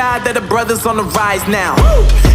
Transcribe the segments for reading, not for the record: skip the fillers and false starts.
God that the brothers on the rise now.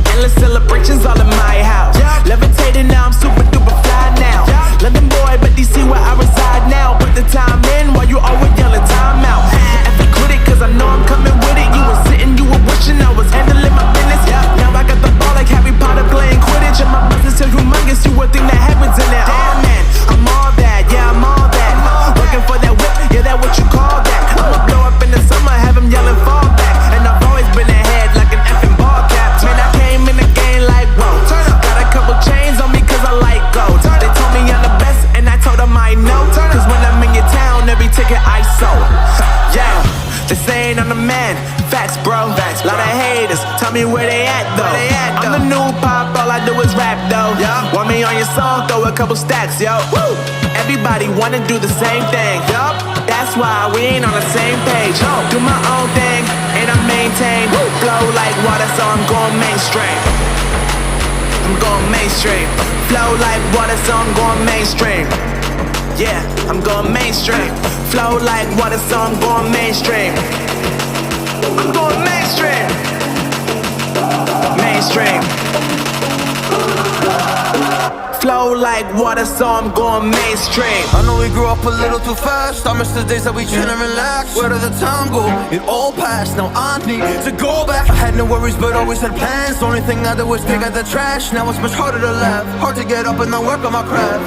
Endless celebrations all in my house. Levitating now, I'm super duper fly now. London boy, but DC where I reside now. Put the time in while you always yelling time out. If you quit it, cause I know I'm coming with it. You were sitting, you were wishing I was handling my business. Now I got the ball like Harry Potter playing Quidditch. And my business is humongous, you would think that heaven's in it. Damn man, I'm all that, yeah I'm all that. Working for that whip, yeah that what you call that. I'ma blow up in the summer, have him yelling fall back. And I've always been ahead like an effing ball cap. Man, I came in the game like whoa. Got a couple chains on me cause I like gold. They told me I'm the best and I told them I know. Cause when I'm in your town, every ticket I sold. Yeah, they saying I'm the man. Facts bro, lot of haters, tell me where they at though. I'm the new pop, all I do is rap though. Want me on your song, throw a couple stacks, yo. Everybody wanna do the same thing, that's why we ain't on the same page. Do my own thing, and I maintain. Flow like water, so I'm going mainstream. I'm going mainstream. Flow like water, so I'm going mainstream. Yeah, I'm going mainstream. Flow like water, so I'm going mainstream. I'm going mainstream. Mainstream. Flow like water, so I'm going mainstream. I know we grew up a little too fast. I miss the days that we chill and relax. Where did the time go? It all passed, now I need to go back. I had no worries but always had plans. The only thing I did was pick out the trash. Now it's much harder to laugh, hard to get up and not work on my craft.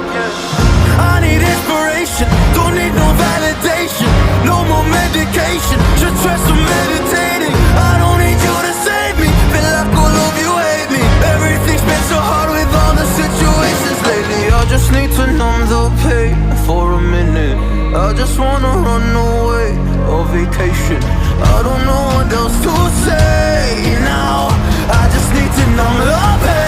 I need inspiration, don't need no validation. No more medication, just try some meditating. I don't need you to save me, feel like all of you hate me. Everything's been so hard with all the situations lately. I just need to numb the pain for a minute. I just wanna run away on vacation. I don't know what else to say now. I just need to numb the pain.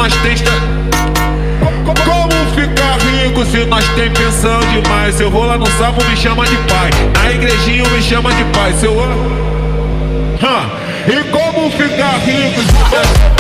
nós tem... Como ficar rico se nós tem pensão demais? Se eu vou lá no sapo, me chama de pai. Na igrejinha me chama de pai. Se eu... E como ficar rico se nós...